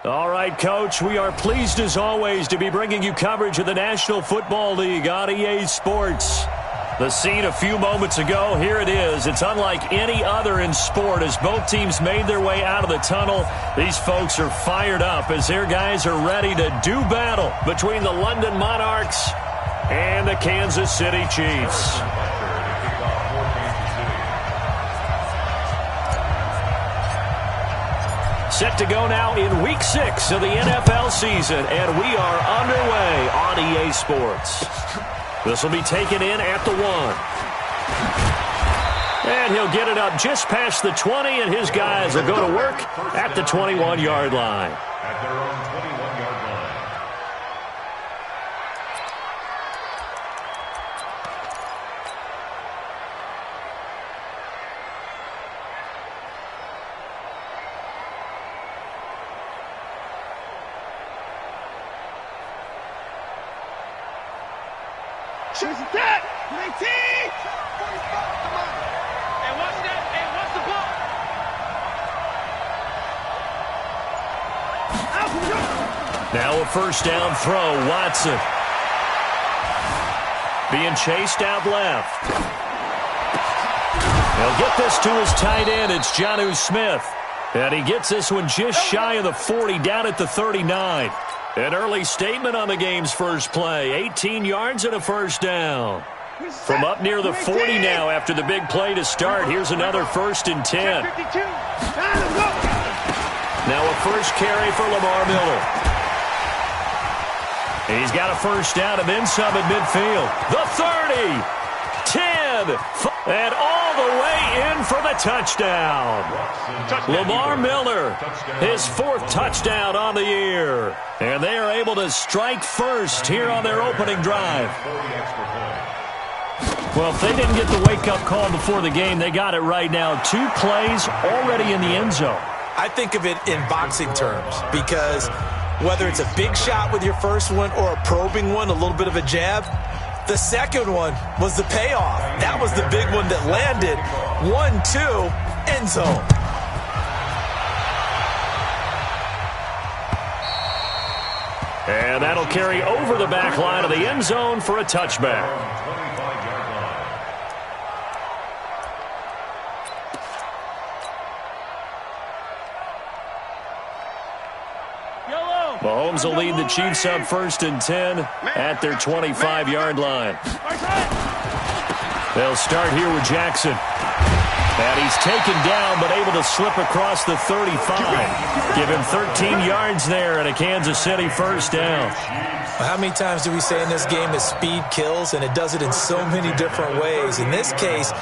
All right, Coach, we are pleased as always to be bringing you coverage of the National Football League on EA Sports. The scene a few moments ago, here it is. It's unlike any other in sport as both teams made their way out of the tunnel. These folks are fired up as their guys are ready to do battle between the London Monarchs and the Kansas City Chiefs. Set to go now in Week 6 of the NFL season, and we are underway on EA Sports. This will be taken in at the 1. And he'll get it up just past the 20, and his guys will go to work at the 21-yard line. At their own 21-yard line. Choose attack! 19! 45, come on! And what's that? And what's the ball? Now a first down throw, Watson. Being chased out left. He'll get this to his tight end. It's Jonnu Smith. And he gets this one just shy of the 40, down at the 39. An early statement on the game's first play. 18 yards and a first down. From up near the 40 now after the big play to start. Here's another 1st and 10. Now a first carry for Lamar Miller. He's got a first down and then some at midfield. The 30, 10, and all the way in for the touchdown. Lamar Miller, his 4th touchdown on the year. And they are able to strike first here on their opening drive. Well, if they didn't get the wake-up call before the game, they got it right now. 2 plays already in the end zone. I think of it in boxing terms because whether it's a big shot with your first one or a probing one, a little bit of a jab, the second one was the payoff. That was the big one that landed. 1-2, end zone. And that'll carry over the back line of the end zone for a touchback. Mahomes will lead the Chiefs up 1st and 10 at their 25-yard line. They'll start here with Jackson. And he's taken down but able to slip across the 35. Give him 13 yards there and a Kansas City first down. How many times do we say in this game that speed kills, and it does it in so many different ways? In this case,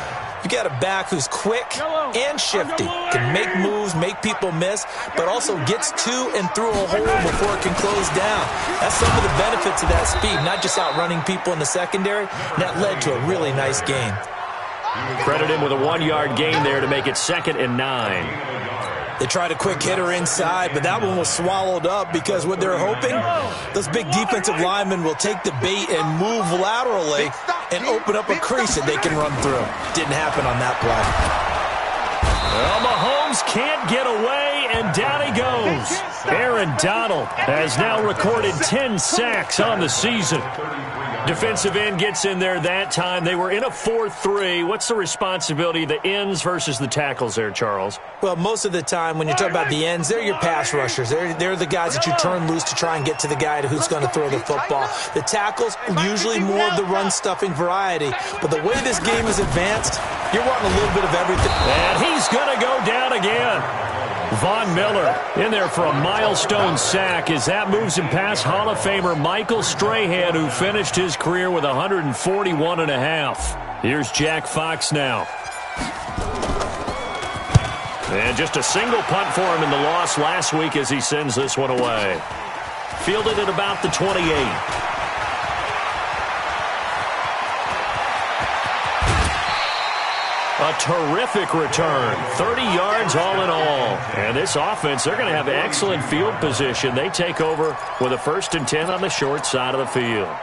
you got a back who's quick and shifty, can make moves, make people miss, but also gets to and through a hole before it can close down. That's some of the benefits of that speed, not just outrunning people in the secondary. And that led to a really nice game. Credit him with a 1-yard gain there to make it 2nd and 9. They tried a quick hitter inside, but that one was swallowed up because what they're hoping, those big defensive linemen will take the bait and move laterally and open up a crease that they can run through. Didn't happen on that play. Well, Mahomes can't get away, and down he goes. Aaron Donald has now recorded 10 sacks on the season. Defensive end gets in there that time. They were in a 4-3. What's the responsibility of the ends versus the tackles there, Charles? Well, most of the time when you're talking about the ends, they're your pass rushers. They're the guys that you turn loose to try and get to the guy who's going to throw the football. The tackles, usually more of the run-stuffing variety. But the way this game is advanced, you're wanting a little bit of everything. And he's going to go down again. Von Miller in there for a milestone sack as that moves him past Hall of Famer Michael Strahan, who finished his career with 141.5. Here's Jack Fox now. And just a single punt for him in the loss last week as he sends this one away. Fielded at about the 28. A terrific return. 30 yards all in all. And this offense, they're going to have excellent field position. They take over with a 1st and 10 on the short side of the field.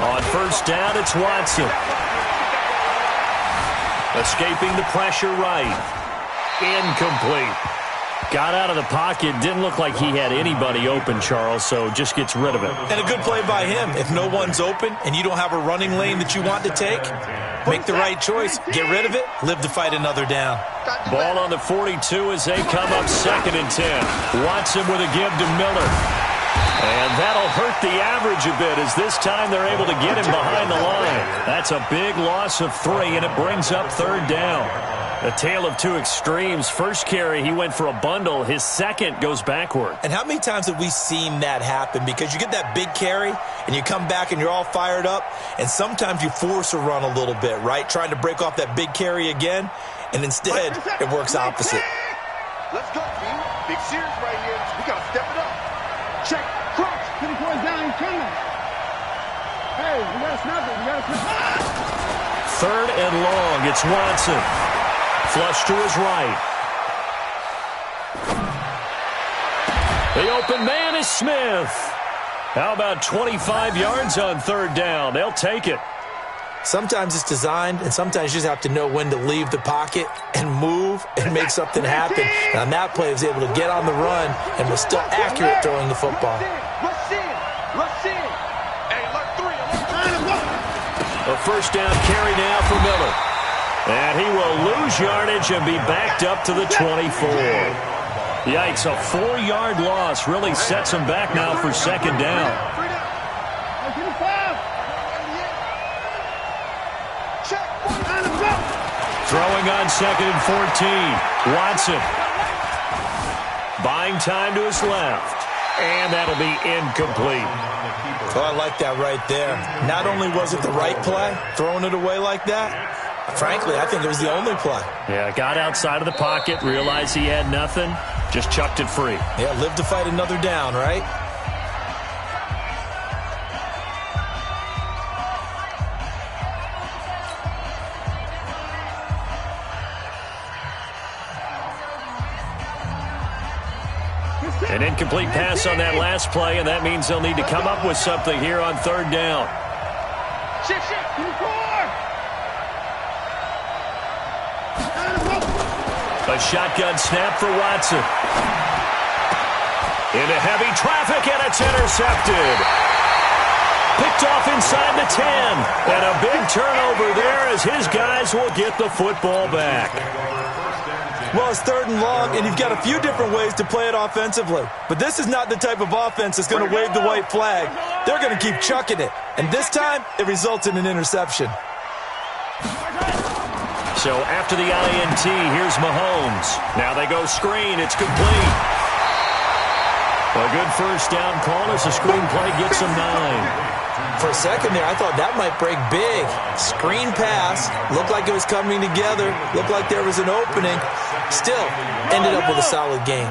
On first down, it's Watson. Escaping the pressure right. Incomplete. Got out of the pocket. Didn't look like he had anybody open, Charles, so just gets rid of it. And a good play by him. If no one's open and you don't have a running lane that you want to take, make the right choice. Get rid of it. Live to fight another down. Ball on the 42 as they come up 2nd and 10. Watson with a give to Miller. And that'll hurt the average a bit as this time they're able to get him behind the line. That's a big loss of 3, and it brings up 3rd down. A tale of two extremes. First carry, he went for a bundle. His second goes backward. And how many times have we seen that happen? Because you get that big carry, and you come back and you're all fired up, and sometimes you force a run a little bit, right? Trying to break off that big carry again, and instead it works opposite. Let's go, team. Big series right here. We got to step it up. Check. Crunch. 3 points down. He's coming. Hey, we got to snap it. We got to snap it. 3rd and long. It's Watson. Flush to his right. The open man is Smith. How about 25 yards on 3rd down? They'll take it. Sometimes it's designed, and sometimes you just have to know when to leave the pocket and move and make something happen. And on that play, he was able to get on the run and was still accurate throwing the football. Rush in. Rush in. Hey, look, 3. A first down carry now for Miller. And he will lose yardage and be backed up to the 24. Yikes, a 4-yard loss really sets him back now for 2nd down. Throwing on 2nd and 14. Watson. Buying time to his left. And that'll be incomplete. Oh, I like that right there. Not only was it the right play, throwing it away like that, frankly, I think it was the only play. Yeah, got outside of the pocket, realized he had nothing, just chucked it free. Yeah, live to fight another down, right? An incomplete pass on that last play, and that means they'll need to come up with something here on 3rd down. Shift. A shotgun snap for Watson. Into heavy traffic, and it's intercepted. Picked off inside the 10. And a big turnover there as his guys will get the football back. Well, it's 3rd and long, and you've got a few different ways to play it offensively. But this is not the type of offense that's going to wave the white flag. They're going to keep chucking it. And this time, it results in an interception. So after the INT, here's Mahomes. Now they go screen. It's complete. A good first down call as the screen play gets him 9. For a second there, I thought that might break big. Screen pass. Looked like it was coming together. Looked like there was an opening. Still, ended up with a solid game.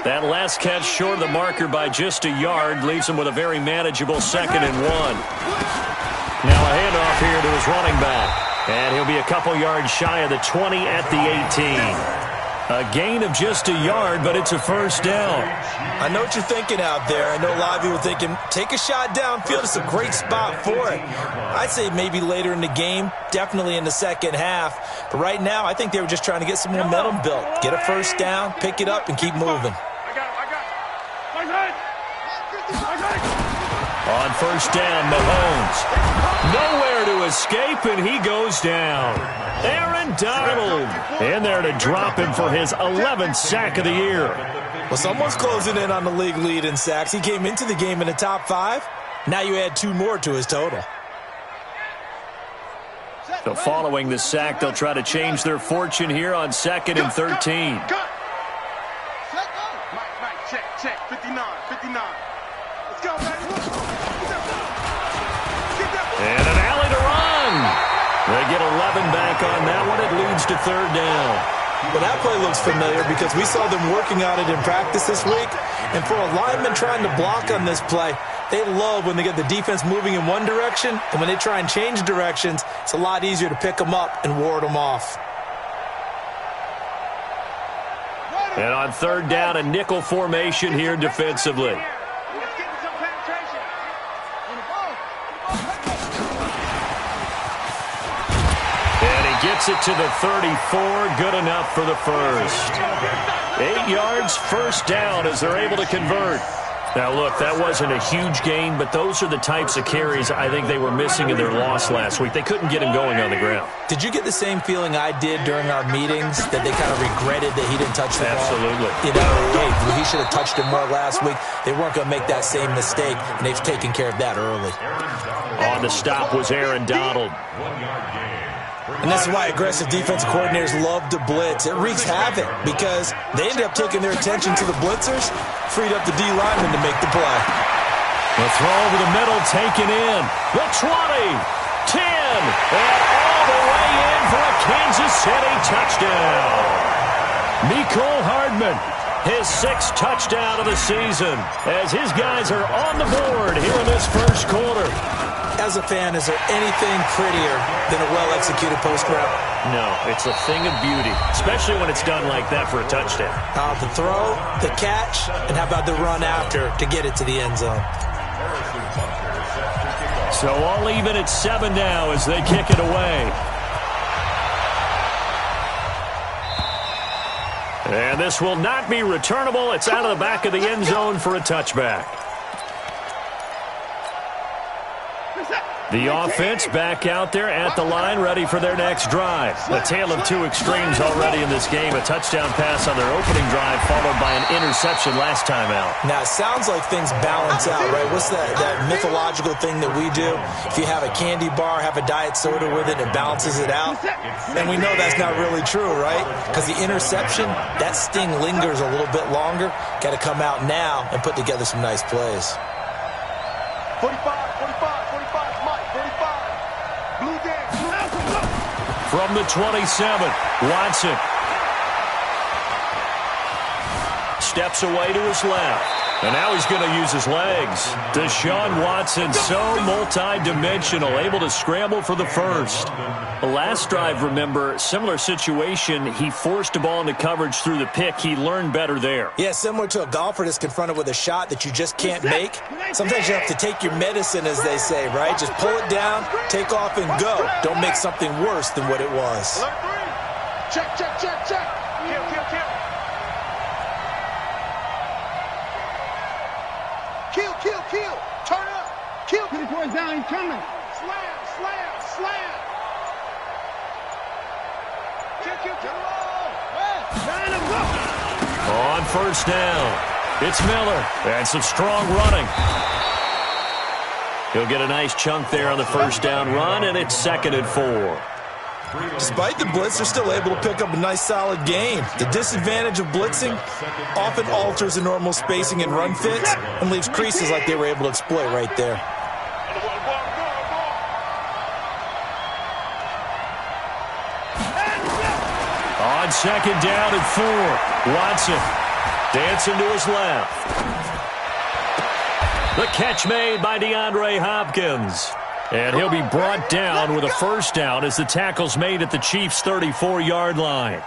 That last catch short of the marker by just a yard leaves him with a very manageable 2nd and 1. Now a handoff here to his running back. And he'll be a couple yards shy of the 20 at the 18. A gain of just a yard, but it's a first down. I know what you're thinking out there. I know a lot of you are thinking, take a shot downfield. It's a great spot for it. I'd say maybe later in the game, definitely in the second half. But right now, I think they were just trying to get some momentum built. Get a first down, pick it up, and keep moving. On first down, Mahomes. Nowhere to escape, and he goes down. Aaron Donald in there to drop him for his 11th sack of the year. Well, someone's closing in on the league lead in sacks. He came into the game in the top 5. Now you add 2 more to his total. So following the sack, they'll try to change their fortune here on 2nd and 13. Mike, check. 59. Let's go, baby. And an alley to run. They get 11 back on that one. It leads to 3rd down. Well, that play looks familiar because we saw them working on it in practice this week. And for a lineman trying to block on this play, they love when they get the defense moving in one direction. And when they try and change directions, it's a lot easier to pick them up and ward them off. And on 3rd down, a nickel formation here defensively. Gets it to the 34. Good enough for the first. 8 yards, first down as they're able to convert. Now, look, that wasn't a huge gain, but those are the types of carries I think they were missing in their loss last week. They couldn't get him going on the ground. Did you get the same feeling I did during our meetings, that they kind of regretted that he didn't touch the ball? Absolutely. You know, hey, he should have touched it more last week. They weren't going to make that same mistake, and they've taken care of that early. On the stop was Aaron Donald. And this is why aggressive defensive coordinators love to blitz. It wreaks havoc because they end up taking their attention to the blitzers, freed up the D lineman to make the play. The throw over the middle, taken in. The 20, 10, and all the way in for a Kansas City touchdown. Mecole Hardman, his 6th touchdown of the season, as his guys are on the board here in this first quarter. As a fan, is there anything prettier than a well-executed post route? No, it's a thing of beauty, especially when it's done like that for a touchdown. The throw, the catch, and how about the run after to get it to the end zone? So all even at 7 now as they kick it away. And this will not be returnable. It's out of the back of the end zone for a touchback. The offense back out there at the line, ready for their next drive. A tale of two extremes already in this game. A touchdown pass on their opening drive, followed by an interception last time out. Now, it sounds like things balance out, right? What's that mythological thing that we do? If you have a candy bar, have a diet soda with it, it balances it out. And we know that's not really true, right? Because the interception, that sting lingers a little bit longer. Got to come out now and put together some nice plays. 45, 45, 45, Mike, 45. Blue Dance. From the 27, Watson steps away to his left. And now he's going to use his legs. Deshaun Watson, so multi-dimensional, able to scramble for the first. The last drive, remember, similar situation. He forced the ball into coverage through the pick. He learned better there. Yeah, similar to a golfer that's confronted with a shot that you just can't make. Sometimes you have to take your medicine, as they say, right? Just pull it down, take off, and go. Don't make something worse than what it was. Check, check, check, check. Kill, kill, kill. Kill, kill, kill. Turn up. Kill. Get the boys down. He's coming. Slam, slam, slam. Kill, kill, kill. On first down, it's Miller. And some strong running. He'll get a nice chunk there on the first down run, and it's 2nd and 4. Despite the blitz, they're still able to pick up a nice, solid gain. The disadvantage of blitzing often alters the normal spacing and run fits and leaves creases like they were able to exploit right there. On 2nd down and 4, Watson dancing to his left. The catch made by DeAndre Hopkins. And he'll be brought down with a first down as the tackle's made at the Chiefs' 34-yard line.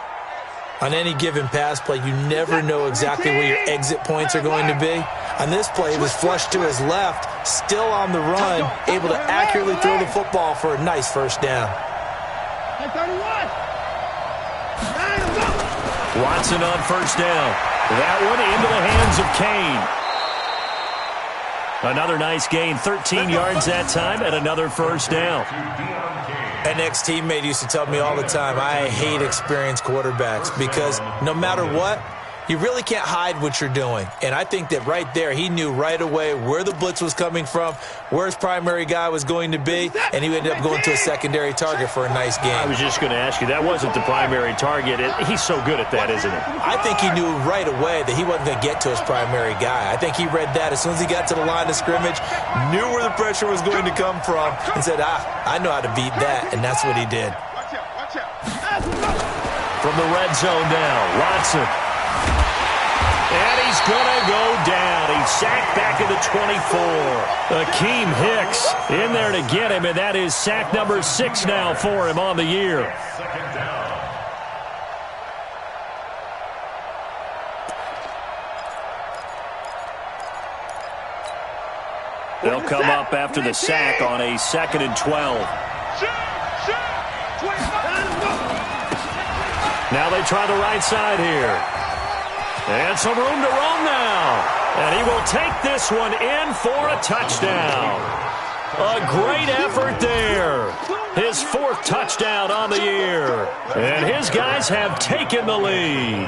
On any given pass play, you never know exactly where your exit points are going to be. On this play, it was flushed to his left, still on the run, able to accurately throw the football for a nice first down. Watson on first down. That one into the hands of Kane. Another nice gain, 13 yards that time, and another first down. An ex-teammate used to tell me all the time, I hate experienced quarterbacks because no matter what, you really can't hide what you're doing. And I think that right there, he knew right away where the blitz was coming from, where his primary guy was going to be, and he ended up going to a secondary target for a nice game. I was just going to ask you, that wasn't the primary target. He's so good at that, isn't he? I think he knew right away that he wasn't going to get to his primary guy. I think he read that as soon as he got to the line of scrimmage, knew where the pressure was going to come from, and said, I know how to beat that, and that's what he did. From the red zone now, Watson. And he's going to go down. He's sacked back at the 24. Akeem Hicks in there to get him, and that is sack number 6 now for him on the year. They'll come up after the sack on a 2nd and 12. Now they try the right side here. And some room to roam now. And he will take this one in for a touchdown. A great effort there. His 4th touchdown on the year. And his guys have taken the lead.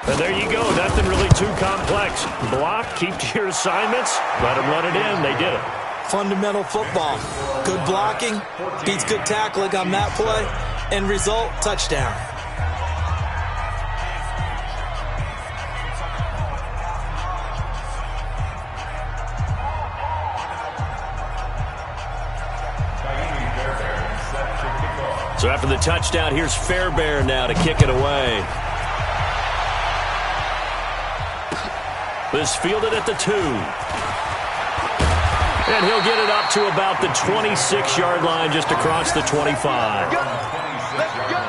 And there you go. Nothing really too complex. Block, keep to your assignments, let them run it in. They did it. Fundamental football. Good blocking beats good tackling on that play. End result, touchdown. So after the touchdown, here's Fairbairn now to kick it away. This fielded at the 2. And he'll get it up to about the 26-yard line, just across the 25. Let's go.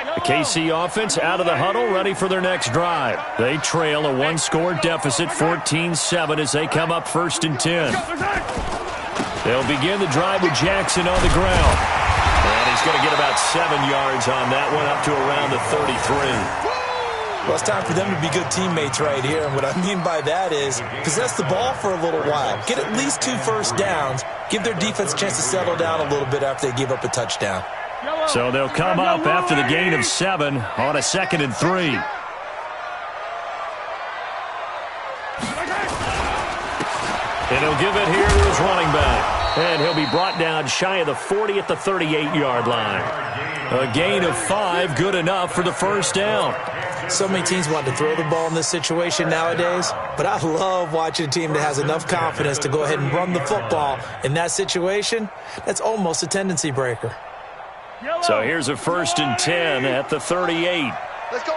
The KC offense out of the huddle, ready for their next drive. They trail a 1-score deficit, 14-7, as they come up 1st and 10. They'll begin the drive with Jackson on the ground. And he's going to get about 7 yards on that one, up to around the 33. Well, it's time for them to be good teammates right here. And what I mean by that is possess the ball for a little while. Get at least 2 first downs. Give their defense a chance to settle down a little bit after they give up a touchdown. So they'll come up after the gain of 7 on a 2nd and 3. And he'll give it here to his running back. And he'll be brought down shy of the 40 at the 38-yard line. A gain of 5, good enough for the 1st down. So many teams want to throw the ball in this situation nowadays, but I love watching a team that has enough confidence to go ahead and run the football. In that situation, that's almost a tendency breaker. So here's a 1st and 10 at the 38. Let's go.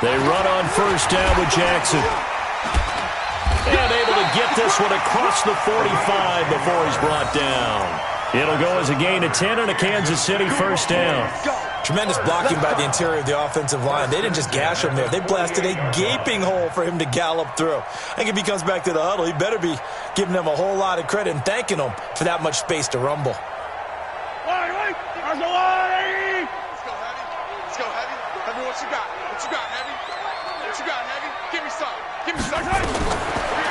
They run on 1st down with Jackson. And able to get this one across the 45 before he's brought down. It'll go as a gain of 10 and a Kansas City 1st down. Tremendous blocking by the interior of the offensive line. They didn't just gash him there. They blasted a gaping hole for him to gallop through. I think if he comes back to the huddle, he better be giving them a whole lot of credit and thanking them for that much space to rumble. Let's go, Heavy. Heavy, what you got? What you got, Heavy? What you got, Heavy? Give me some. Give me some.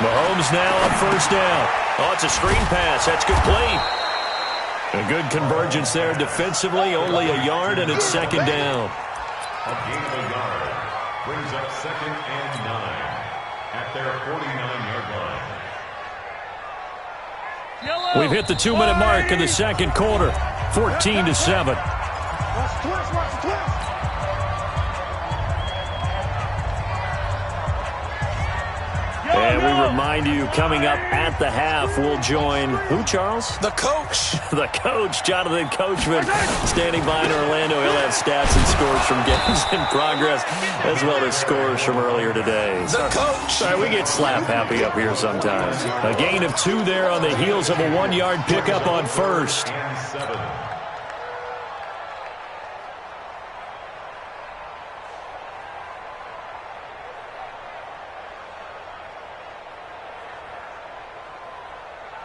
Mahomes now on 1st down. Oh, it's a screen pass. That's complete. A good convergence there defensively. Only a yard, and it's 2nd down. A gain of a yard brings up 2nd and 9 at their 49-yard line. We've hit the 2-minute mark in the 2nd quarter. 14-7. And we remind you, coming up at the half, we'll join who, Charles? The coach. The coach, Jonathan Coachman, standing by in Orlando. He'll have stats and scores from games in progress, as well as scores from earlier today. The coach. Sorry, we get slap happy up here sometimes. A gain of 2 there on the heels of a 1-yard pickup on 1st. And 7.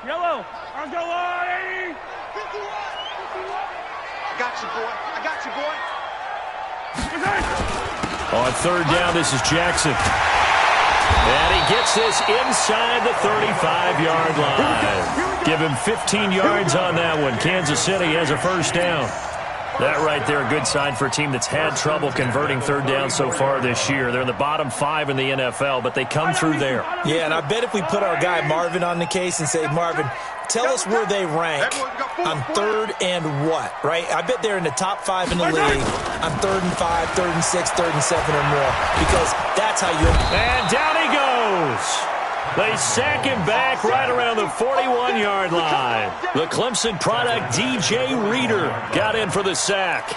Yellow. Let's go, Lonnie. I got you, boy. I got you, boy. On 3rd down, this is Jackson. And he gets this inside the 35-yard line. Give him 15 yards on that one. Kansas City has a 1st down. That right there, a good sign for a team that's had trouble converting 3rd down so far this year. They're in the bottom 5 in the NFL, but they come through there. Yeah, and I bet if we put our guy Marvin on the case and say, Marvin, tell us where they rank on 3rd and what, right? I bet they're in the top 5 in the league on 3rd and 5, 3rd and 6, 3rd and 7 or more, because that's how you... And down he goes. They sack him back right around the 41-yard line. The Clemson product, DJ Reader, got in for the sack.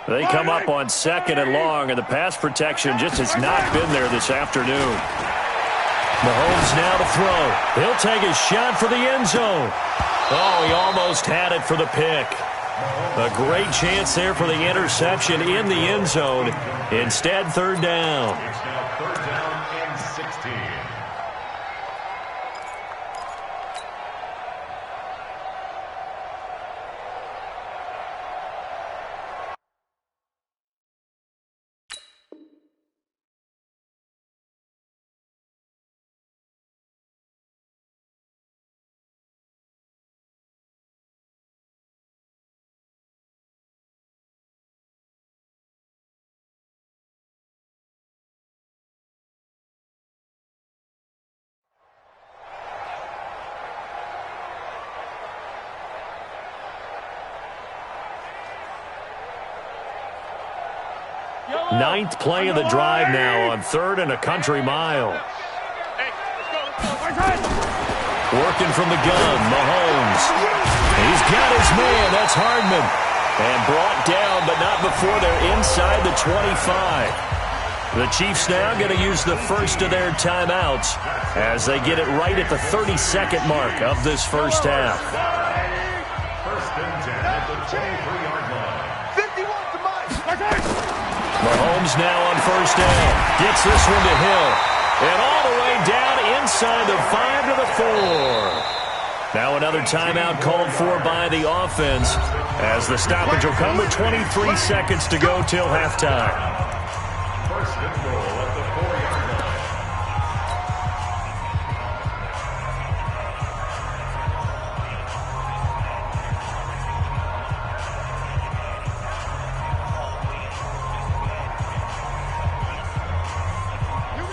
They come up on 2nd and long, and the pass protection just has not been there this afternoon. Mahomes now to throw. He'll take a shot for the end zone. Oh, he almost had it for the pick. A great chance there for the interception in the end zone. Instead, third down. It's now third down and 16. Ninth play of the drive now on third and a country mile. Working from the gun, Mahomes. He's got his man. That's Hardman. And brought down, but not before they're inside the 25. The Chiefs now going to use the first of their timeouts as they get it right at the 32nd mark of this first half. First and 10 at the 23-yard line. 51 to Mike. Mahomes now on first down. Gets this one to Hill. And all the way down inside the 5 to the 4. Now another timeout called for by the offense as the stoppage will come with 23 seconds to go till halftime. First and goal at the 4-yard line.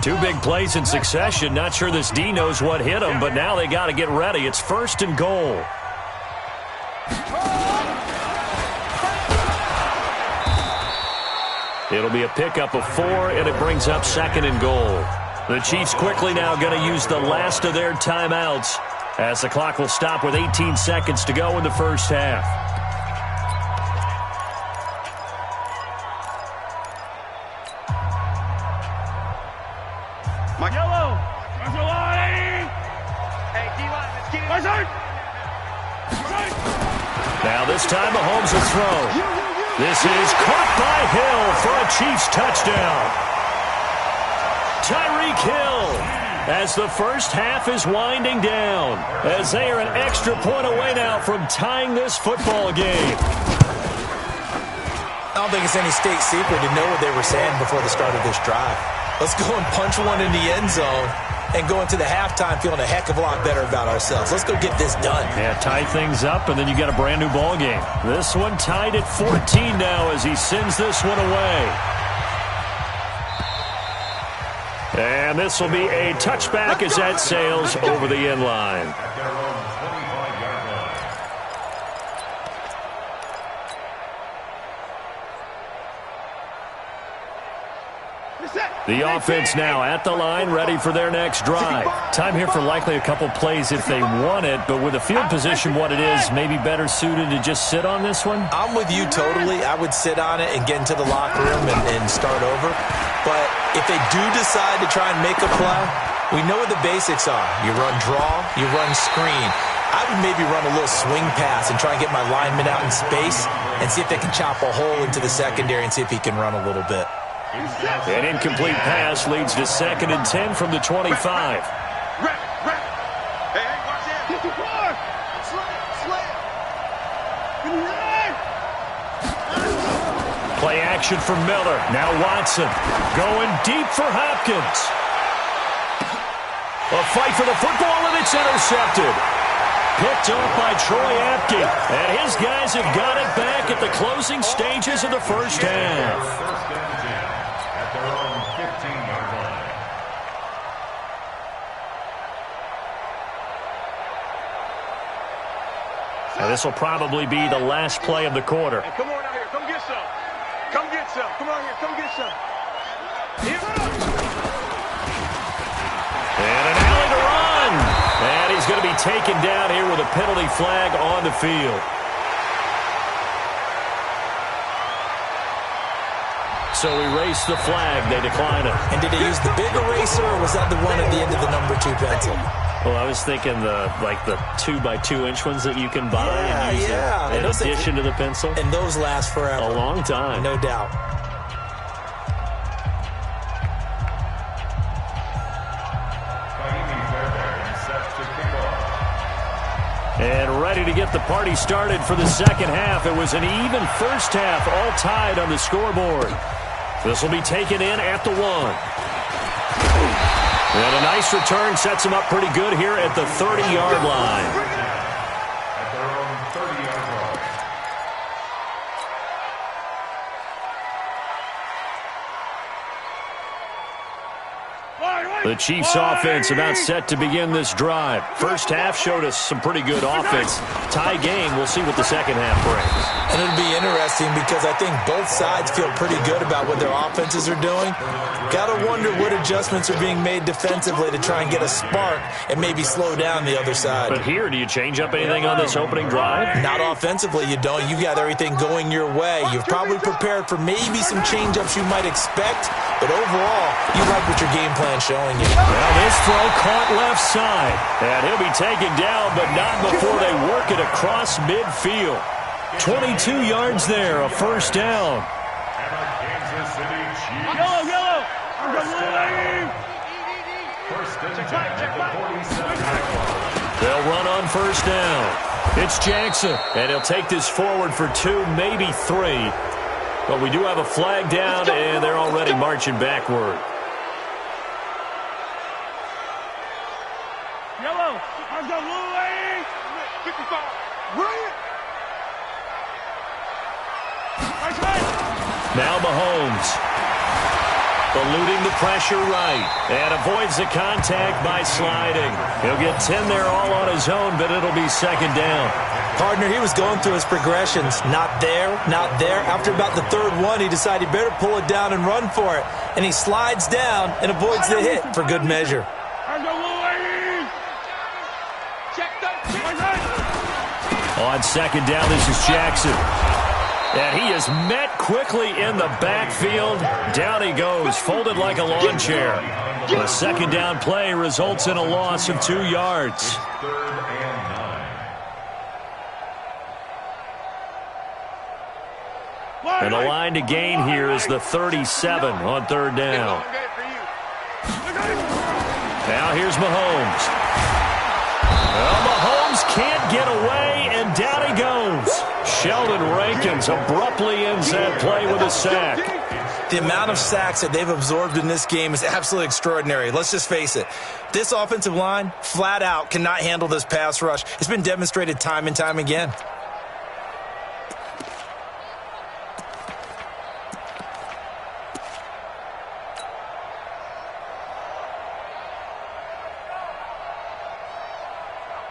Two big plays in succession. Not sure this D knows what hit him, but now they got to get ready. It's first and goal. It'll be a pickup of 4, and it brings up second and goal. The Chiefs quickly now going to use the last of their timeouts as the clock will stop with 18 seconds to go in the first half. Now this time Mahomes will throw. This is caught by Hill for a Chiefs touchdown. Tyreek Hill as the first half is winding down as they are an extra point away now from tying this football game. I don't think it's any state secret to know what they were saying before the start of this drive. Let's go and punch one in the end zone and go into the halftime feeling a heck of a lot better about ourselves. Let's go get this done. Yeah, tie things up, and then you get a brand-new ball game. This one tied at 14 now as he sends this one away. And this will be a touchback as that sails over the end line. At their own 25-yard line. The offense now at the line, ready for their next drive. Time here for likely a couple plays if they want it, but with the field position what it is, maybe better suited to just sit on this one? I'm with you totally. I would sit on it and get into the locker room and start over. But if they do decide to try and make a play, we know what the basics are. You run draw, you run screen. I would maybe run a little swing pass and try and get my lineman out in space and see if they can chop a hole into the secondary and see if he can run a little bit. An incomplete pass leads to 2nd and 10 from the 25. Hey, watch out. Play action for Miller. Now Watson going deep for Hopkins. A fight for the football, and it's intercepted. Picked off by Troy Apke. And his guys have got it back at the closing stages of the first half. First and 10 at their own 15-yard line. And this will probably be the last play of the quarter. Hey, come on out here. Come get some. Come get some. Come on here. Come get some. Here. And an alley to run. And he's going to be taken down here with a penalty flag on the field. so erase the flag. They decline it. And did they use the big eraser, or was that the one at the end of the number 2 pencil? Well, I was thinking the 2x2-inch ones that you can buy and use in addition to the pencil. And those last forever. A long time. No doubt. And ready to get the party started for the second half. It was an even first half, all tied on the scoreboard. This will be taken in at the 1. And a nice return sets him up pretty good here at the 30-yard line. At their own 30-yard line. The Chiefs offense about set to begin this drive. First half showed us some pretty good offense. Tie game, we'll see what the second half brings. And it'll be interesting because I think both sides feel pretty good about what their offenses are doing. Got to wonder what adjustments are being made defensively to try and get a spark and maybe slow down the other side. But here, do you change up anything on this opening drive? Not offensively, you don't. You've got everything going your way. You've probably prepared for maybe some change-ups you might expect, but overall, you like what your game plan's showing you. Well, this throw caught left side. And he'll be taken down, but not before they work it across midfield. 22 yards there, a first down. And our Kansas City Chiefs. Yellow. First and 10 at the 47. They'll run on first down. It's Jackson, and he'll take this forward for 2, maybe 3. But we do have a flag down, and they're already marching backward. Yellow. Let's go, Louis. 55. Brilliant. Now Mahomes. Eluding the pressure right. And avoids the contact by sliding. He'll get 10 there all on his own, but it'll be second down. Partner, he was going through his progressions. Not there, not there. After about the third one, he decided he better pull it down and run for it. And he slides down and avoids the hit for good measure. On second down, this is Jackson. And he is met quickly in the backfield. Down he goes, folded like a lawn chair. The second down play results in a loss of 2 yards. Third and 9. And the line to gain here is the 37 on third down. Now here's Mahomes. Well, Mahomes can't get away, and down he goes. Sheldon Rankins abruptly ends that play with a sack. The amount of sacks that they've absorbed in this game is absolutely extraordinary. Let's just face it. This offensive line, flat out, cannot handle this pass rush. It's been demonstrated time and time again.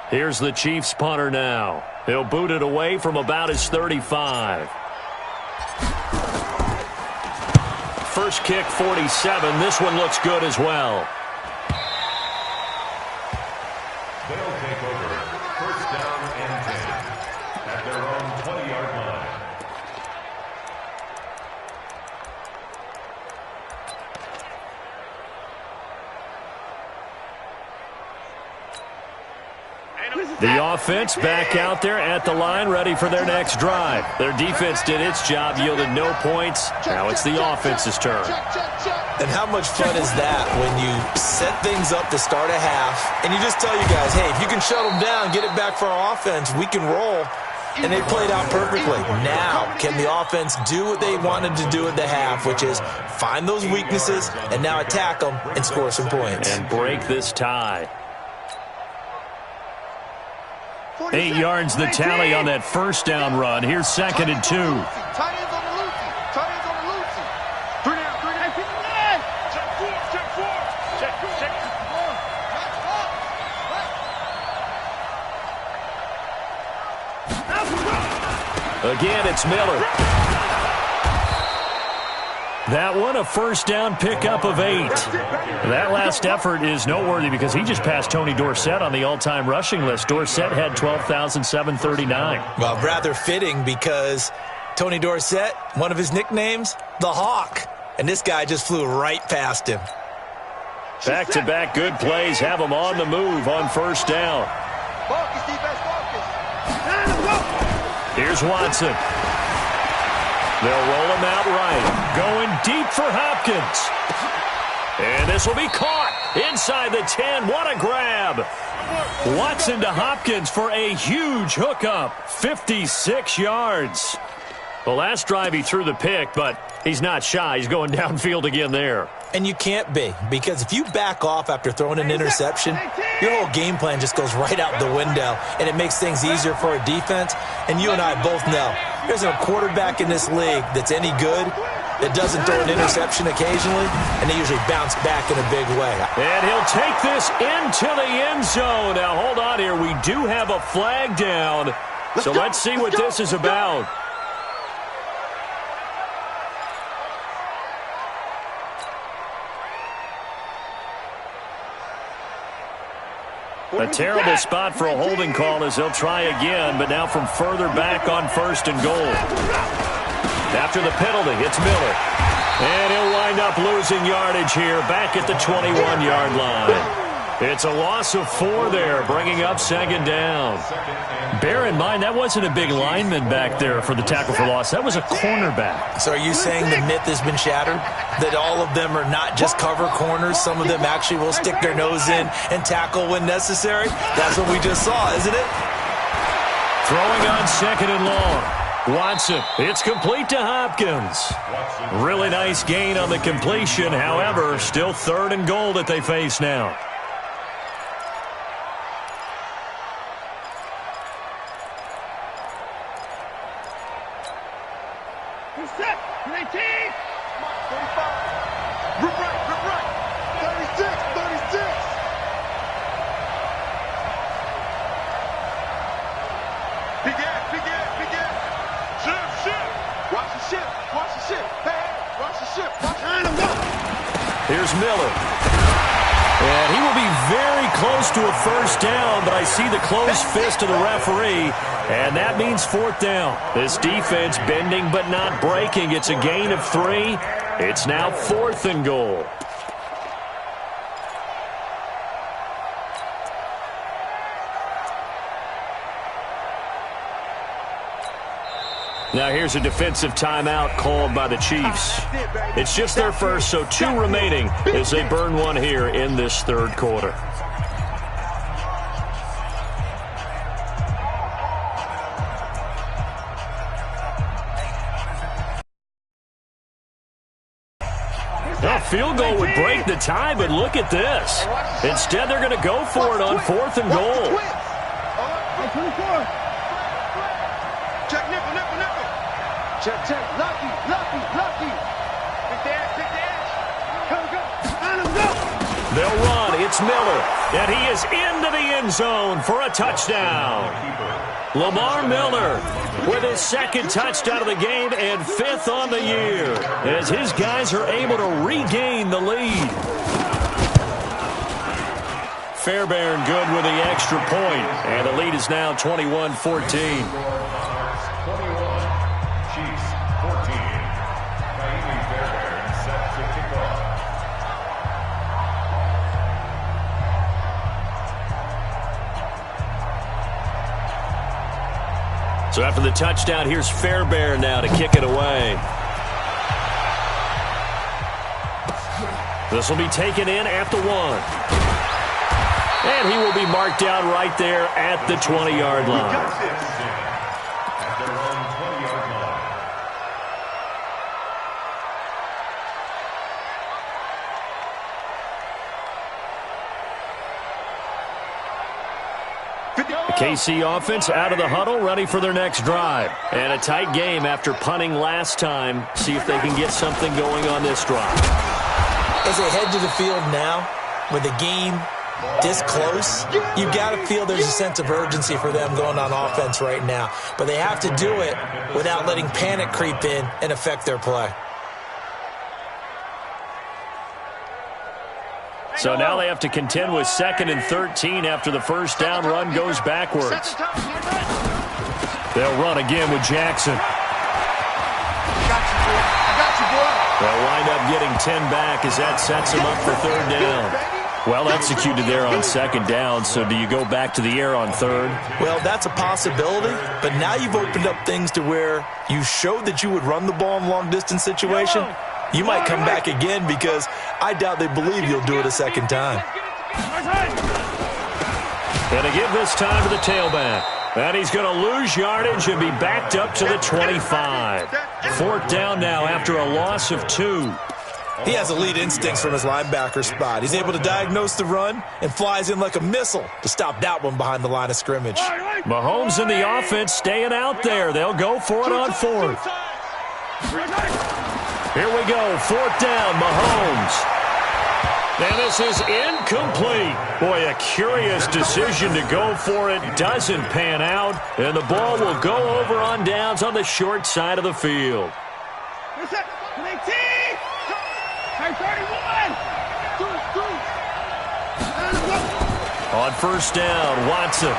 Here's the Chiefs punter now. He'll boot it away from about his 35. First kick, 47. This one looks good as well. They'll take over. First down and 10 at their own 20-yard line. The offense back out there at the line, ready for their next drive. Their defense did its job, yielded no points. Now it's the offense's turn. And how much fun is that when you set things up to start a half, and you just tell you guys, hey, if you can shut them down, get it back for our offense, we can roll. And they played out perfectly. Now, can the offense do what they wanted to do at the half, which is find those weaknesses and now attack them and score some points. And break this tie. 8 yards the tally on that first down run. Here's second and 2. Tight ends on the Lucy. Tight ends on the Lucy. 3 down, 3 down. Check 4, check 4. Check 4. Again, it's Miller. That one, a first down pickup of 8. That last effort is noteworthy because he just passed Tony Dorsett on the all-time rushing list. Dorsett had 12,739. Well, rather fitting because Tony Dorsett, one of his nicknames, the Hawk. and this guy just flew right past him. Back-to-back good plays have him on the move on first down. Focus, defense, focus. Here's Watson. They'll roll him out right. Going deep for Hopkins. And this will be caught inside the 10. What a grab. Watson to Hopkins for a huge hookup. 56 yards. The last drive he threw the pick, but he's not shy. He's going downfield again there. And you can't be, because if you back off after throwing an interception, your whole game plan just goes right out the window, and it makes things easier for a defense. And you and I both know there's a quarterback in this league that's any good that doesn't throw an interception occasionally, and they usually bounce back in a big way. And he'll take this into the end zone. Now, hold on here. We do have a flag down, so let's see what this is about. A terrible spot for a holding call as they'll try again, but now from further back on first and goal. After the penalty, it's Miller. And he'll wind up losing yardage here back at the 21-yard line. It's a loss of 4 there, bringing up second down. Bear in mind, that wasn't a big lineman back there for the tackle for loss. That was a cornerback. So are you saying the myth has been shattered? That all of them are not just cover corners? Some of them actually will stick their nose in and tackle when necessary? That's what we just saw, isn't it? Throwing on second and long. Watson, it's complete to Hopkins. Really nice gain on the completion. However, still third and goal that they face now. Here's Miller. And he will be very close to a first down, but I see the closed fist of the referee, and that means fourth down. This defense bending but not breaking. It's a gain of 3. It's now 4th and goal. Now here's a defensive timeout called by the Chiefs. It's just their first, so 2 remaining as they burn one here in this third quarter. A field goal would break the tie, but look at this. Instead, they're going to go for it on 4th and goal. Check. Lucky. Big dash. Go. They'll run. It's Miller. And he is into the end zone for a touchdown. Lamar Miller with his 2nd touchdown of the game and 5th on the year as his guys are able to regain the lead. Fairbairn good with the extra point, and the lead is now 21-14. So after the touchdown, here's Fairbairn now to kick it away. This will be taken in at the 1. And he will be marked down right there at the 20-yard line. KC offense out of the huddle, ready for their next drive. And a tight game after punting last time. See if they can get something going on this drive. As they head to the field now, with the game this close, you've got to feel there's a sense of urgency for them going on offense right now. But they have to do it without letting panic creep in and affect their play. So now they have to contend with 2nd and 13 after the first down run goes backwards. They'll run again with Jackson. I got you, boy. They'll wind up getting 10 back as that sets them up for third down. Well executed there on second down, so do you go back to the air on third? Well, that's a possibility, but now you've opened up things to where you showed that you would run the ball in long-distance situation. You might come back again because I doubt they believe you'll do it a second time. Going to give this time to the tailback. And he's going to lose yardage and be backed up to the 25. Fourth down now after a loss of 2. He has elite instincts from his linebacker spot. He's able to diagnose the run and flies in like a missile to stop that one behind the line of scrimmage. Mahomes and the offense staying out there. They'll go for it on fourth. Here we go, fourth down, Mahomes. And this is incomplete. Boy, a curious decision to go for it. Doesn't pan out. And the ball will go over on downs on the short side of the field. On first down, Watson.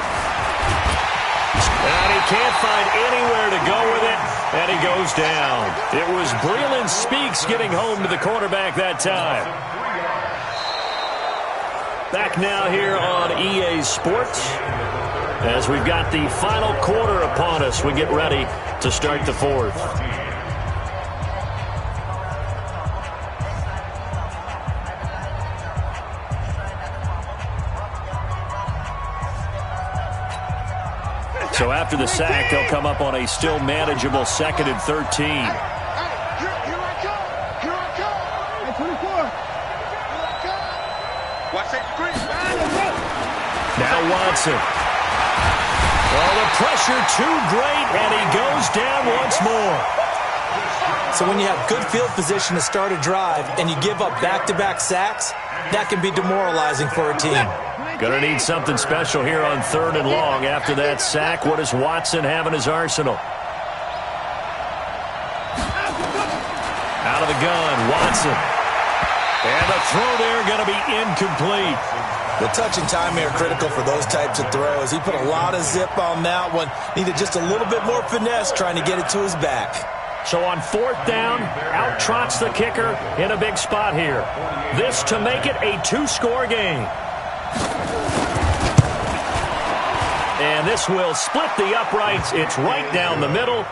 And he can't find anywhere to go with it. And he goes down. It was Breeland Speaks getting home to the quarterback that time. Back now here on EA Sports. As we've got the final quarter upon us, we get ready to start the fourth. So after the sack, they'll come up on a still manageable 2nd and 13. Here I come. Here I come. Hey, 24. Here I come. Watch that screen. Now Watson. Oh, the pressure too great, and he goes down once more. So when you have good field position to start a drive and you give up back-to-back sacks, that can be demoralizing for a team. Going to need something special here on 3rd and long after that sack. What does Watson have in his arsenal? Out of the gun, Watson. And the throw there going to be incomplete. The touch and time are critical for those types of throws. He put a lot of zip on that one. Needed just a little bit more finesse trying to get it to his back. So on 4th down, out trots the kicker in a big spot here. This to make it a 2-score game. And this will split the uprights. It's right down the middle.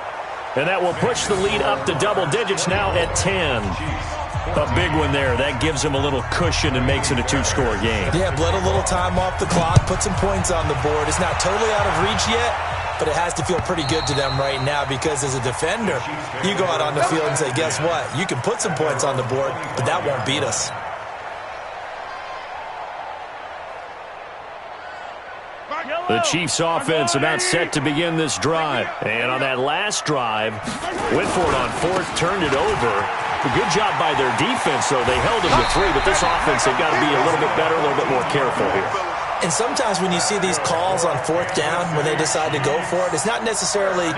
And that will push the lead up to double digits now at 10. A big one there. That gives him a little cushion and makes it a 2-score game. Yeah, bled a little time off the clock, put some points on the board. It's not totally out of reach yet, but it has to feel pretty good to them right now because as a defender, you go out on the field and say, guess what? You can put some points on the board, but that won't beat us. The Chiefs offense about set to begin this drive. And on that last drive, went for it on 4th, turned it over. A good job by their defense, though. They held them to 3, but this offense, they've got to be a little bit better, a little bit more careful here. And sometimes when you see these calls on 4th down, when they decide to go for it, it's not necessarily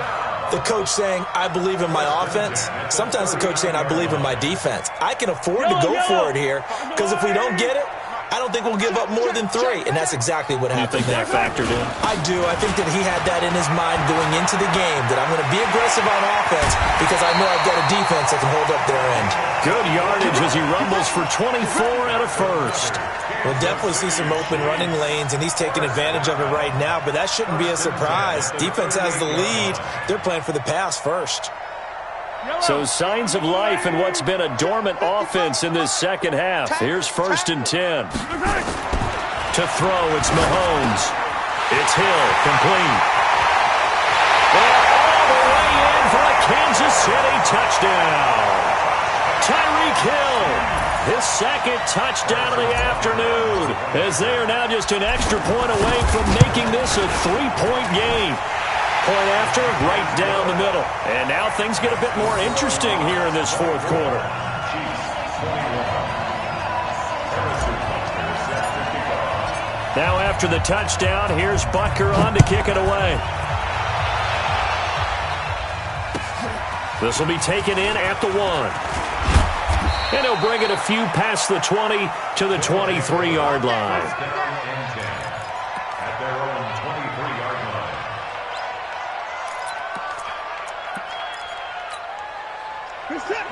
the coach saying, I believe in my offense. Sometimes the coach saying, I believe in my defense. I can afford to go for it here because if we don't get it, I don't think we'll give up more than 3, and that's exactly what happened. You think that factored in? I do. I think that he had that in his mind going into the game, that I'm going to be aggressive on offense because I know I've got a defense that can hold up their end. Good yardage as he rumbles for 24 and a first. We'll definitely see some open running lanes, and he's taking advantage of it right now, but that shouldn't be a surprise. Defense has the lead. They're playing for the pass first. So signs of life in what's been a dormant offense in this second half. Here's 1st and 10. To throw, it's Mahomes. It's Hill, complete. And all the way in for a Kansas City touchdown. Tyreek Hill, his 2nd touchdown of the afternoon, as they are now just an extra point away from making this a 3-point game. Point after, right down the middle. And now things get a bit more interesting here in this 4th quarter. Now after the touchdown, here's Butker on to kick it away. This will be taken in at the 1. And he'll bring it a few past the 20 to the 23-yard line.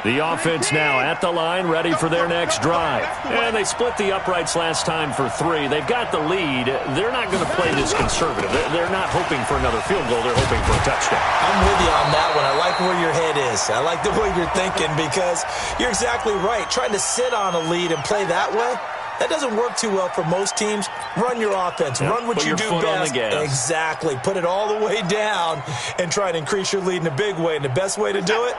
The offense now at the line, ready for their next drive. And they split the uprights last time for 3. They've got the lead. They're not going to play this conservative. They're not hoping for another field goal. They're hoping for a touchdown. I'm with you on that one. I like where your head is. I like the way you're thinking because you're exactly right. Trying to sit on a lead and play that way, that doesn't work too well for most teams. Run your offense. Yep, run what you do best. Exactly. Put it all the way down and try to increase your lead in a big way. And the best way to do it,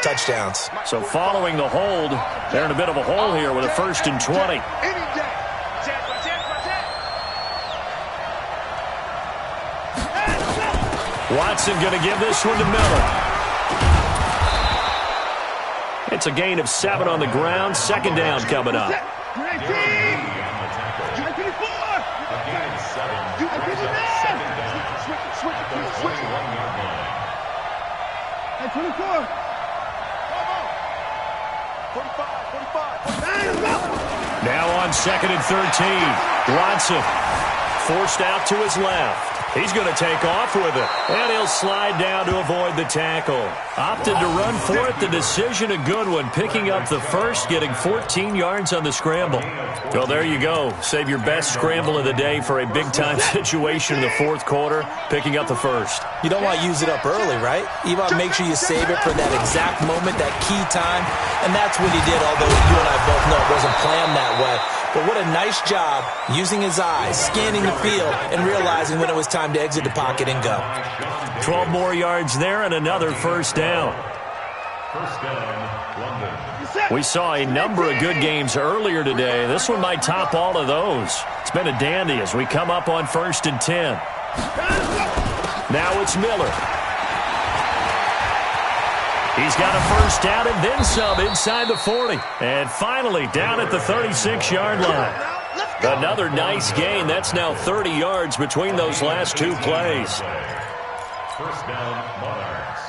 touchdowns. So following the hold, they're in a bit of a hole here with a 1st and 20. Watson going to give this one to Miller. It's a gain of 7 on the ground. 2nd down coming up. Now on 2nd and 13. Watson forced out to his left. He's going to take off with it. And he'll slide down to avoid the tackle. Opted to run for it. The decision a good one. Picking up the first, getting 14 yards on the scramble. Well, there you go. Save your best scramble of the day for a big-time situation in the 4th quarter. Picking up the first. You don't want to use it up early, right? You want to make sure you save it for that exact moment, that key time. And that's what he did, although you and I both know it wasn't planned that way. But what a nice job using his eyes, scanning the field, and realizing when it was time to exit the pocket and go. 12 more yards there and another 1st down. First down, London. We saw a number of good games earlier today. This one might top all of those. It's been a dandy as we come up on 1st and 10. Now it's Miller. He's got a 1st down and then some inside the 40. And finally down at the 36-yard line. Another nice gain. That's now 30 yards between those last 2 plays. 1st down, Monarchs.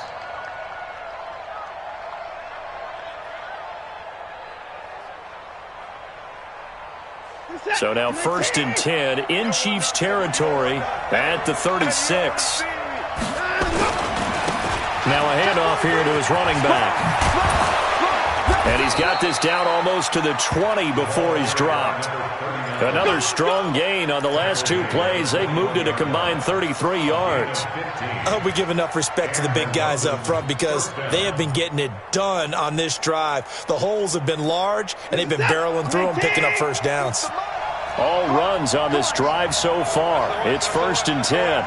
So now 1st and 10 in Chiefs territory at the 36. Now a handoff here to his running back. And he's got this down almost to the 20 before he's dropped. Another strong gain on the last 2 plays. They've moved it a combined 33 yards. I hope we give enough respect to the big guys up front because they have been getting it done on this drive. The holes have been large, and they've been barreling through them, picking up 1st downs. All runs on this drive so far. It's 1st and 10.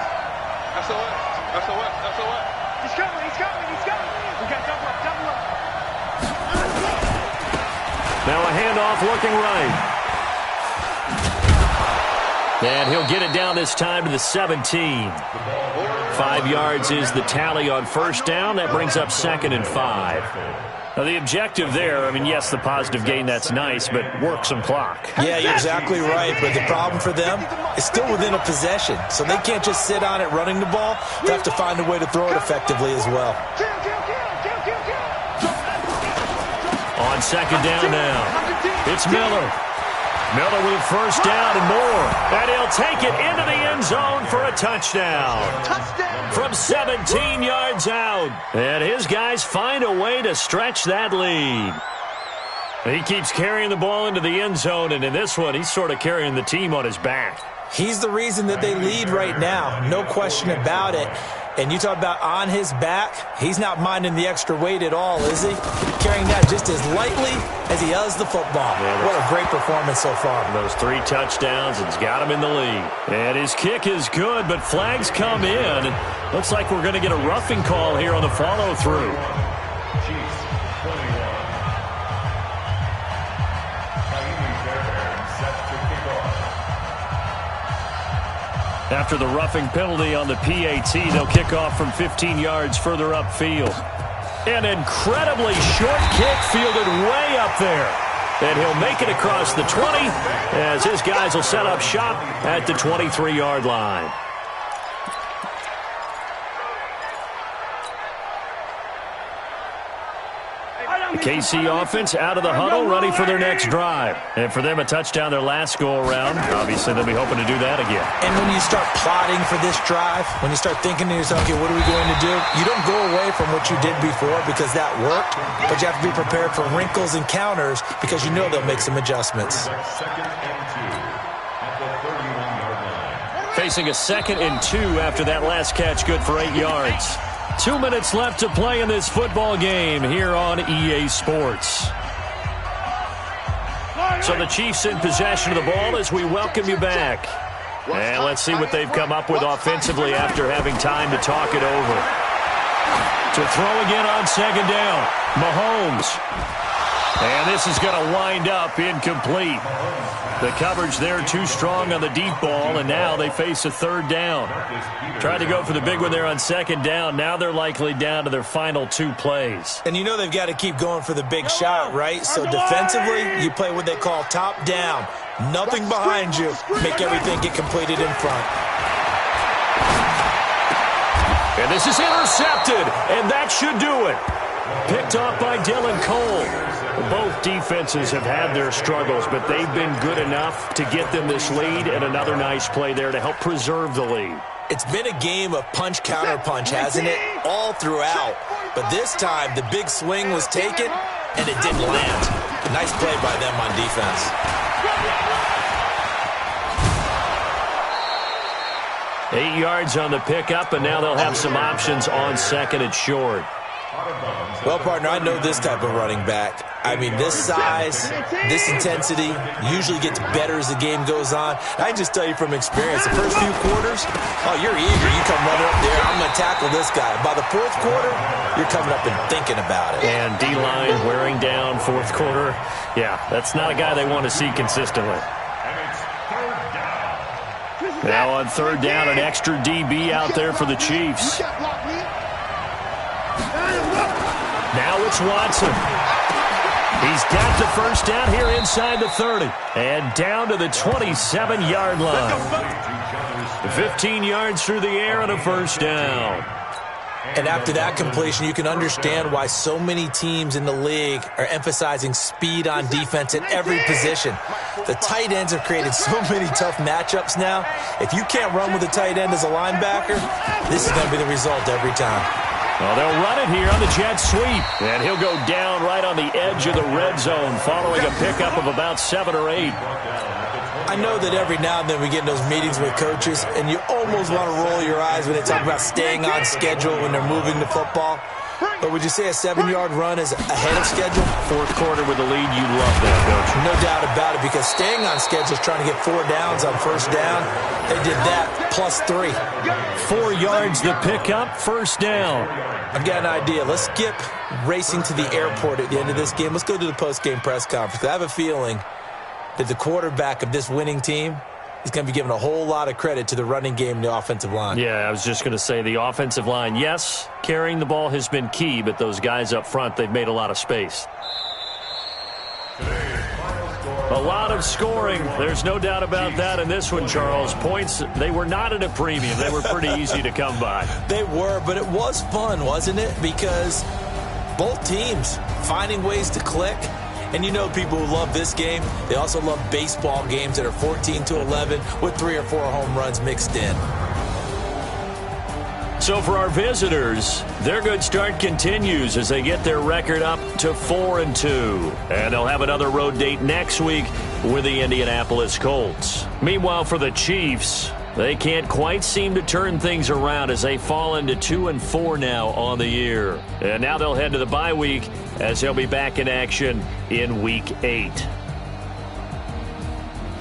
Now a handoff looking right. And he'll get it down this time to the 17. 5 yards is the tally on 1st down. That brings up 2nd and 5. Now the objective there, I mean, yes, the positive gain, that's nice, but work some clock. Yeah, you're exactly right, but the problem for them is still within a possession. So they can't just sit on it running the ball. They have to find a way to throw it effectively as well. On 2nd down now, it's Miller. Miller with 1st down and more. And he'll take it into the end zone for a touchdown. From 17 yards out. And his guys find a way to stretch that lead. He keeps carrying the ball into the end zone, and in this one, he's sort of carrying the team on his back. He's the reason that they lead right now. No question about it. And you talk about on his back, he's not minding the extra weight at all, is he? Carrying that just as lightly as he does the football. Yeah, what a great performance so far. Those 3 touchdowns, it's got him in the lead. And his kick is good, but flags come in. Looks like we're going to get a roughing call here on the follow-through. Chiefs, 21. Naimi Fairbairn set to kick off. After the roughing penalty on the PAT, they'll kick off from 15 yards further upfield. An incredibly short kick fielded way up there. And he'll make it across the 20 as his guys will set up shop at the 23-yard line. The KC offense out of the huddle, ready for their next drive. And for them, a touchdown their last go-around. Obviously, they'll be hoping to do that again. And when you start plotting for this drive, when you start thinking to yourself, okay, what are we going to do? You don't go away from what you did before because that worked, but you have to be prepared for wrinkles and counters because you know they'll make some adjustments. Second and 2 at the 31-yard line. Facing a 2nd and 2 after that last catch, good for 8 yards. 2 minutes left to play in this football game here on EA Sports. So the Chiefs in possession of the ball as we welcome you back. And let's see what they've come up with offensively after having time to talk it over. To throw again on 2nd down, Mahomes. And this is going to wind up incomplete. The coverage there too strong on the deep ball, and now they face a 3rd down. Tried to go for the big one there on 2nd down. Now they're likely down to their final 2 plays. And you know they've got to keep going for the big shot, right? So defensively, you play what they call top down. Nothing behind you. Make everything get completed in front. And this is intercepted, and that should do it. Picked off by Dylan Cole. Both defenses have had their struggles, but they've been good enough to get them this lead, and another nice play there to help preserve the lead. It's been a game of punch-counter-punch, hasn't it? All throughout. But this time, the big swing was taken, and it didn't land. Nice play by them on defense. Eight yards on the pickup, and now they'll have some options on 2nd and short. Well, partner, I know this type of running back. I mean, this size, this intensity usually gets better as the game goes on. I can just tell you from experience, the first few quarters, oh, you're eager. You come running up there, I'm going to tackle this guy. By the 4th quarter, you're coming up and thinking about it. And D-line wearing down 4th quarter. Yeah, that's not a guy they want to see consistently. Now on 3rd down, an extra DB out there for the Chiefs. Now it's Watson. He's got the 1st down here inside the 30. And down to the 27-yard line. 15 yards through the air and a 1st down. And after that completion, you can understand why so many teams in the league are emphasizing speed on defense at every position. The tight ends have created so many tough matchups now. If you can't run with a tight end as a linebacker, this is going to be the result every time. Well, they'll run it here on the jet sweep. And he'll go down right on the edge of the red zone following a pickup of about 7 or 8. I know that every now and then we get in those meetings with coaches, and you almost want to roll your eyes when they talk about staying on schedule when they're moving the football. But would you say a 7-yard run is ahead of schedule? 4th quarter with the lead, you love that, don't you? No doubt about it, because staying on schedule is trying to get 4 downs on 1st down. They did that plus 3. 4 yards the pickup, 1st down. I've got an idea. Let's skip racing to the airport at the end of this game. Let's go to the post-game press conference. I have a feeling that the quarterback of this winning team is going to be giving a whole lot of credit to the running game and the offensive line. Yeah, I was just going to say the offensive line, yes, carrying the ball has been key, but those guys up front, they've made a lot of space. A lot of scoring. There's no doubt about that in this one, Charles. Points, they were not at a premium. They were pretty easy to come by. They were, but it was fun, wasn't it? Because both teams finding ways to click. And you know people who love this game, they also love baseball games that are 14-11 with 3 or 4 home runs mixed in. So for our visitors, their good start continues as they get their record up to 4-2. And they'll have another road date next week with the Indianapolis Colts. Meanwhile, for the Chiefs, they can't quite seem to turn things around as they fall into 2-4 now on the year. And now they'll head to the bye week as they'll be back in action in Week 8.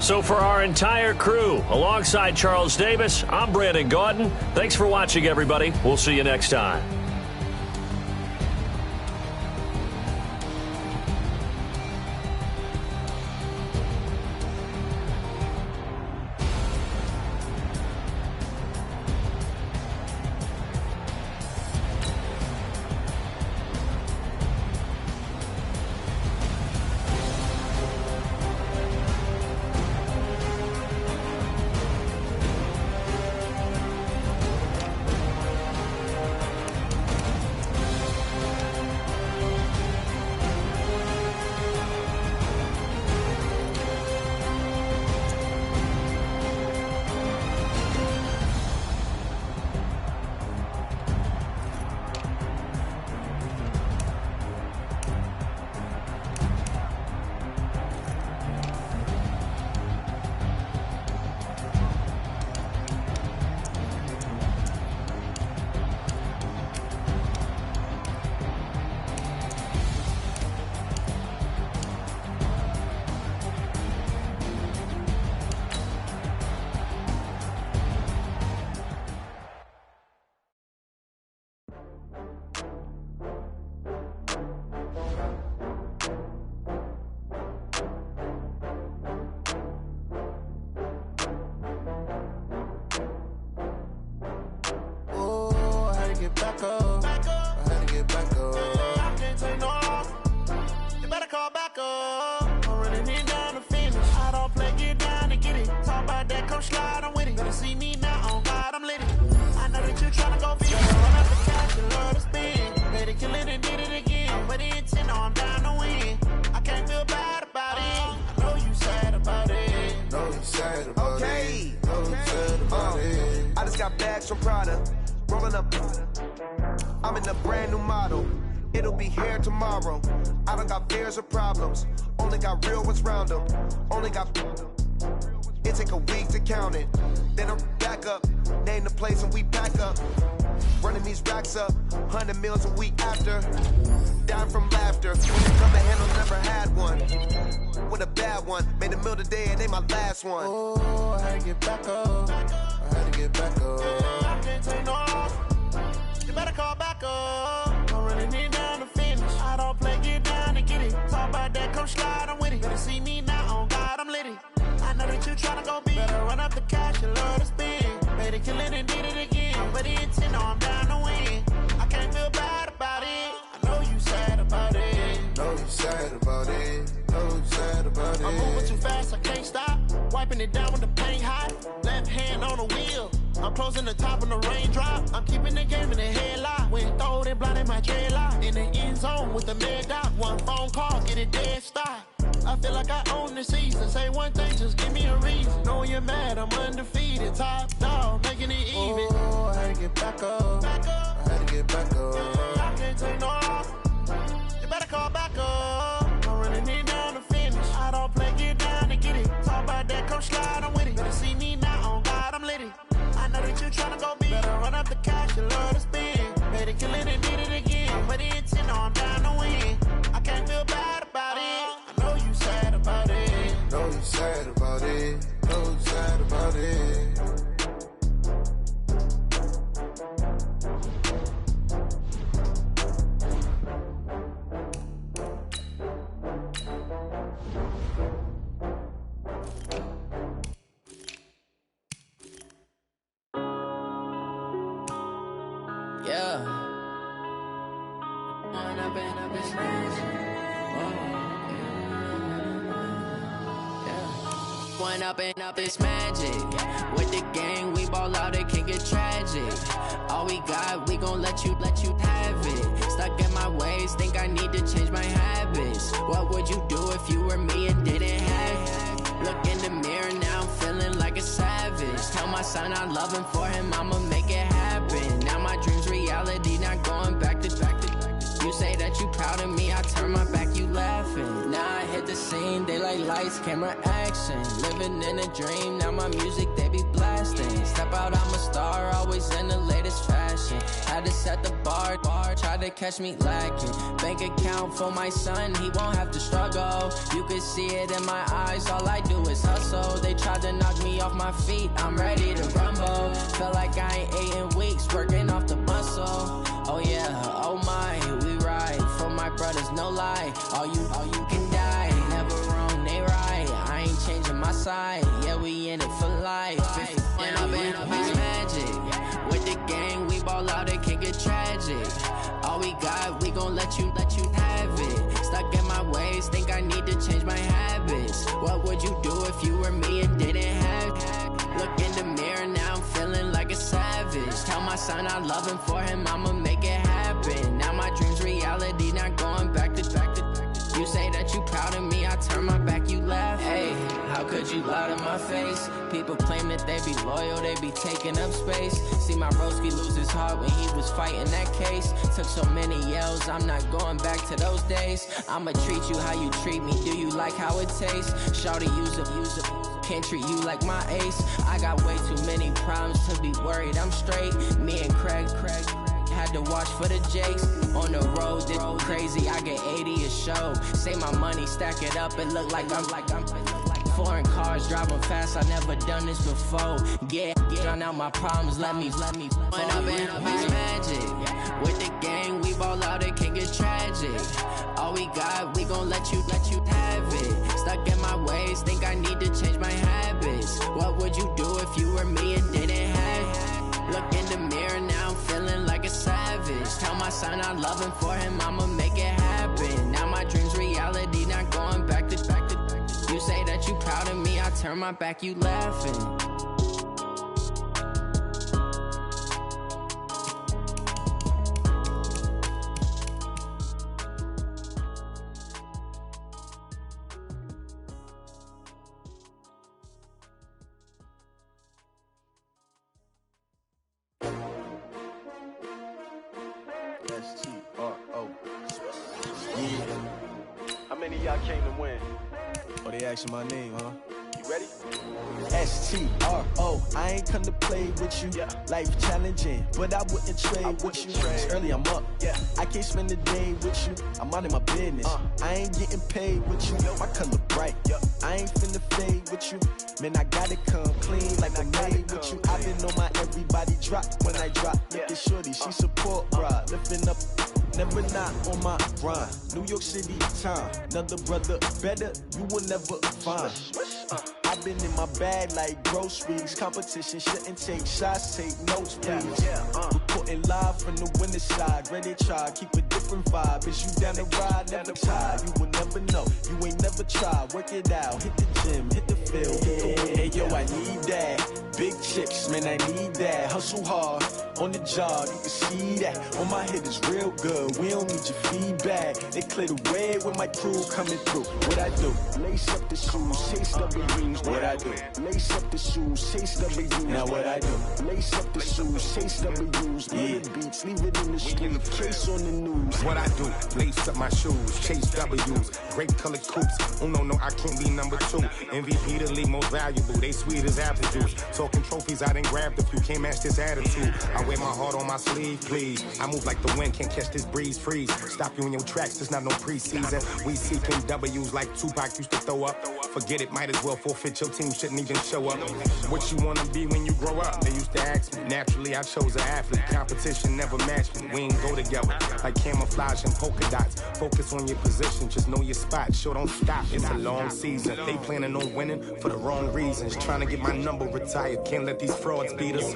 So for our entire crew, alongside Charles Davis, I'm Brandon Gaudin. Thanks for watching, everybody. We'll see you next time. see me now, oh God, I'm lit. I know that you're trying to go big. Run up the cash and love to spin. Better kill it and did it again. I'm with the intent, I'm down to win. I can't feel bad about it. I know you sad about it. Know you sad about it. Know you sad about it. I just got bags from Prada. Rolling up. I'm in a brand new model. It'll be here tomorrow. I don't got fears or problems. Only got real ones round them. Only got. It take a week to count it. Then I'm back up. Name the place and we back up. Running these racks up. 100 meals a week after. Down from laughter. When it come to handle, never had one. With a bad one. Made a meal today and they my last one. Oh, I had to get back up. I had to get back up. I can't take no off. You better call back up. I'm running it down to finish. I don't play, get down to get it. Talk about that, come slide, I'm with it. Better see me now, oh God, I'm lit. I know that you tryna go big. Better run up the cash, you love to spin. Better kill it and did it again. I'm with the intent, I'm down to win. I can't feel bad about it. I know you sad about it. Know you sad about it. Know you sad about it. I'm moving too fast, I can't stop. Wiping it down with the paint hot. Left hand on the wheel. I'm closing the top of the raindrop. I'm keeping the game in the headlock. When throwed and blinded my dreadlock. In the end zone with the mad dot. One phone call, get it dead stop. I feel like I own the season. Say one thing, just give me a reason. Knowing you're mad, I'm undefeated. Top dog, making it even. Oh, I had to get back up. I had to get back up. I can't take no off. You better call back up. I'm running it down to finish. I don't play, get down to get it. Talk about that, come slide, I'm with it. Better see me now, oh God, I'm lit. I know that you're tryna go big. Better run up the cash, you love to spin. Better kill it and did it again. I'm with the intent, I'm down to win. I can't feel bad about it. I know you sad about it. Know you sad about it. Know you sad about it. Yeah. One up and up is magic. With the gang, we ball out, it can get tragic. All we got, we gon' let you have it. Stuck in my ways, think I need to change my habits. What would you do if you were me and didn't have it? Look in the mirror now, I'm feeling like a savage. Tell my son I love him, for him I'ma make it happen. Now my dream's reality, not going back to. You say that you proud of me, I turn my back, you laughing. Now I hit the scene, they like lights, camera, action. Living in a dream, now my music, they be blasting. Step out, I'm a star, always in the latest fashion. Had to set the bar, try to catch me lacking. Bank account for my son, he won't have to struggle. You can see it in my eyes, all I do is hustle. They tried to knock me off my feet, I'm ready to rumble. Feel like I ain't ate in weeks, working off the muscle. Oh yeah, oh my, we ride for my brothers, no lie. All you can die, never wrong, they right. I ain't changing my side, yeah, we in it for life. When up and up is magic. With the gang, we ball out, it can get tragic. All we got, we gon' let you have it. Stuck in my ways, think I need to change my habits. What would you do if you were me and didn't have it? Look in the mirror, now I'm feeling like a savage. Tell my son I love him, for him I'ma make it happen. Now my dream's reality, not going back to. You say that you proud of me, I turn my back, you laugh. Hey, how could you lie to my face? People claim that they be loyal, they be taking up space. See my broski lose his heart when he was fighting that case. Took so many yells, I'm not going back to those days. I'ma treat you how you treat me, do you like how it tastes? Shawty, use it. Can't treat you like my ace. I got way too many problems to be worried, I'm straight. Me and Craig had to watch for the Jakes. On the road, this crazy, I get 80 a show. Say my money, stack it up, it look like I'm foreign cars, driving fast, I never done this before. Yeah, drown out my problems, let me. When up and up is magic. With the gang, we ball out, it can get tragic. All we got, we gon' let you have it. Stuck in my ways, think I need to change my habits. What would you do if you were me and didn't have it? Look in the mirror, now I'm feeling like a savage. Tell my son I love him, for him I'ma make it happen. Now my dream's reality, not going back to. You say that you proud of me, I turn my back, you laughing. S-T-R-O. Yeah. How many of y'all came to win? Oh, they asking my name, huh? You ready? S-T-R-O. I ain't come to play with you. Yeah. Life challenging, but I wouldn't trade with you. It's early, I'm up. Yeah. I can't spend the day with you. I'm out of my business. I ain't getting paid with you. My color bright. Yeah. I ain't finna fade with you. Man, I gotta come clean like I'm made with you. I've been on my everybody drop when I drop. Look at shorty, she support ride. Lifting up, never not on my grind. New York City time. Another brother better, you will never find. I've been in my bag like groceries. Competition shouldn't take shots, take notes, please. Reporting live from the winning side. Ready to try, keep a different vibe. Is you down the ride, never tired. You will never know, you ain't never tried. Work it out, hit the gym, hit the field. Hey yo, I need that. Big chips, man, I need that. Hustle hard, on the job, you can see that. On my head is real good, we don't need your feedback. They clear the way with my crew coming through. What I do? Lace up the shoes, chase W's. What I do? Lace up the shoes, chase W's. Now what I do? Lace up the shoes, chase W's. Yeah. The beats, leave it in the street, case on the news. What I do? Lace up my shoes, chase W's. Great colored coops. Oh no, I can't be number 2. MVP the league most valuable. They sweet as apple juice. Talking trophies, I didn't grab the few. Can't match this attitude. I wear my heart on my sleeve, please. I move like the wind, can't catch this breeze, freeze. Stop you in your tracks, there's not no preseason. We seeking W's like Tupac used to throw up. Forget it, might as well forfeit. Your team shouldn't even show up. What you wanna be when you grow up? They used to ask me. Naturally, I chose an athlete. Competition never matched me. We ain't go together like camouflage and polka dots. Focus on your position, just know your spot. Sure, don't stop. It's a long season. They planning on winning for the wrong reasons. Trying to get my number retired. Can't let these frauds beat us.